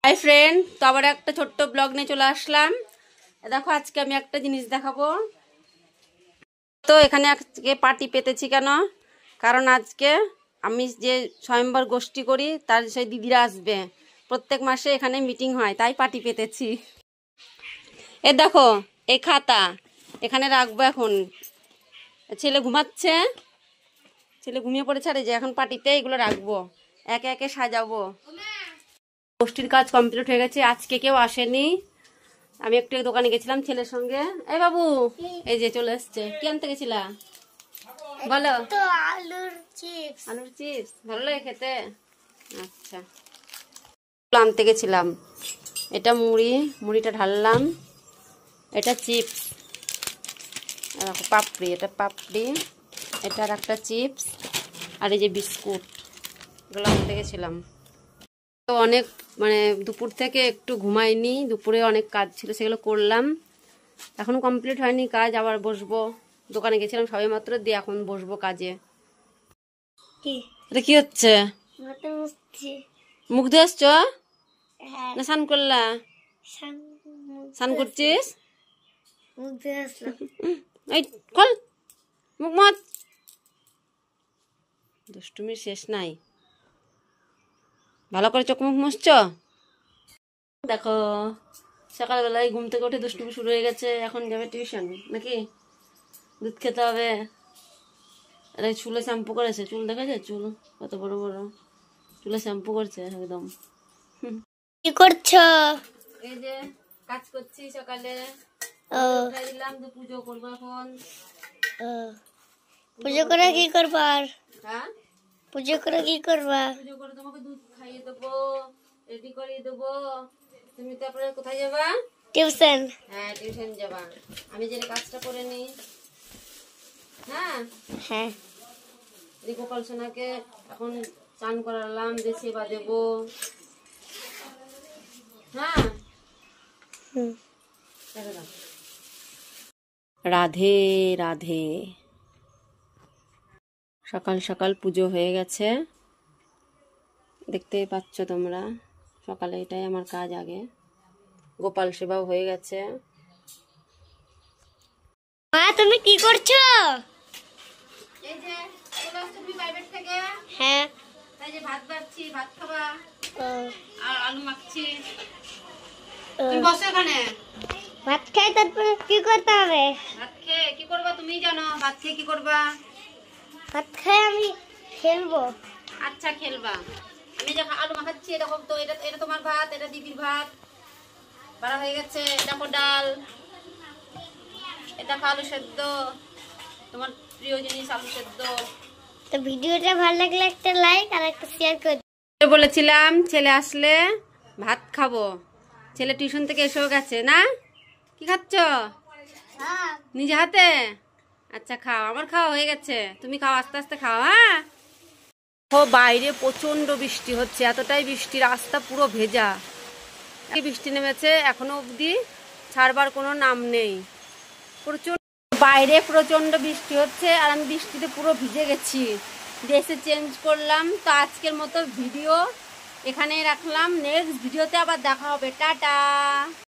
Hi friend, তো আবার একটা ছোট্ট ব্লগ নিয়ে চলে আসলাম। দেখো আজকে আমি একটা জিনিস দেখাবো। তো এখানে আজকে পার্টি পেতেছি কেন? কারণ আজকে আমি যে স্বয়ম্বর গোষ্ঠী করি তার সেই দিদিরা আসবে। প্রত্যেক মাসে এখানে মিটিং হয়, তাই পার্টি পেতেছি। এ দেখো, এই খাতা এখানে রাখবো। এখন ছেলে ঘুমাচ্ছে, ছেলে ঘুমিয়ে পড়েছে। আর এই যে এখন পার্টিতে এগুলো রাখবো, একে একে সাজাবো। গোষ্ঠীর কাজ কমপ্লিট হয়ে গেছে। আজকে কেউ আসেনি। আমি একটু দোকানে গেছিলাম ছেলের সঙ্গে। এই বাবু, এই যে চলে এসছে। কি আনতে গেছিলা বলো? আলুর চিপস। আলুর চিপস ভালো লাগে খেতে? আচ্ছা, আনতে গেছিলাম। এটা মুড়িটা ঢাললাম। এটা চিপস, পাপড়ি, এটা পাপড়ি, এটা আর একটা চিপস, আর এই যে বিস্কুট, এগুলো আনতে গেছিলাম। তো অনেক দুপুর থেকে একটু ঘুমাইনি। দুপুরে অনেক কাজ ছিল, সেগুলো করলাম। এখনো কমপ্লিট হয়নি কাজ, আবার বসবো। দোকানে গেছিলাম সবে মাত্র, দিয়ে এখন বসবো কাজে। এটা কি হচ্ছে? মুখ দিয়ে আসছো না স্নান করলা? স্নান করছিস? এই খোল মুখ মত, দুষ্টুমির শেষ নাই। ভালো করে চোখ মুখ মুছছ? দেখো সকালবেলায় ঘুম থেকে উঠে দুষ্টুমি শুরু হয়ে গেছে। এখন যাবে টিউশন নাকি? দুধ খেতে হবে। আরে চুলে শ্যাম্পু করেছে, চুল দেখেছে? চুল কত বড় বড়, চুলে শ্যাম্পু করছে একদম। কি করছো? এই যে কাজ করছি। সকালে দিলাম যে পুজো করবো এখন। পুজো করে কি করবা? হ্যাঁ, পুজো করে কি করবা? পুজো করে তোমাকে দুধ খাইয়ে দেবো, রেডি করিয়ে দেবো। তুমি তারপরে কোথায় যাবা? টিউশন। হ্যাঁ, টিউশন যাবা। আমি যে কাজটা করে নি। হ্যাঁ হ্যাঁ, গোপাল সোনাকে এখন চান করালাম, দিয়ে সেবা দেবো। হ্যাঁ, রাধে রাধে। সকাল সকাল পুজো হয়ে গেছে, দেখতেই পাচ্ছ তোমরা। সকালে এটাই আমার কাজ। আগে গোপাল সেবাও হয়ে গেছে। মা তুমি কি করছো? এই যে চলে আসছো তুমি প্রাইভেট থেকে। হ্যাঁ, তাই যে ভাত বাড়ছি, ভাত খাবা। আর আলু মাখছি। তুমি বসো এখানে। ভাত খাই তারপরে কি করতে হবে? ভাত খেয়ে কি করবা তুমি জানো? ভাত খেয়ে কি করবা? ভাত খাই আমি খেলবো। আচ্ছা খেলবা। আমি যে আলু মাখাচ্ছি, দেখো তো, এটা এটা তোমার ভাত, এটা দিদির ভাত বাড়া হয়ে গেছে। দেখো ডাল, এটা আলু সেদ্ধ, তোমার প্রিয় জিনিস আলু সেদ্ধ। তো ভিডিওটা ভালো লাগলে একটা লাইক আর একটা শেয়ার করে দিও। বলেছিলাম ছেলে আসলে ভাত খাবো। ছেলে টিউশন থেকে এসেও গেছে না? কি খাচ্ছ নিজে হাতে? আচ্ছা খাও, আমার খাওয়া হয়ে গেছে। তুমি খাও, আস্তে আস্তে খাও। হ্যাঁ, ও বাইরে প্রচন্ড বৃষ্টি হচ্ছে, এতটাই বৃষ্টি, রাস্তা পুরো ভেজা। বৃষ্টি নেমেছে, এখনো অবধি ছাড়বার কোনো নাম নেই। প্রচন্ড বাইরে প্রচন্ড বৃষ্টি হচ্ছে, আর আমি বৃষ্টিতে পুরো ভিজে গেছি। ড্রেসে চেঞ্জ করলাম। তো আজকের মতো ভিডিও এখানেই রাখলাম। নেক্সট ভিডিওতে আবার দেখা হবে। টাটা।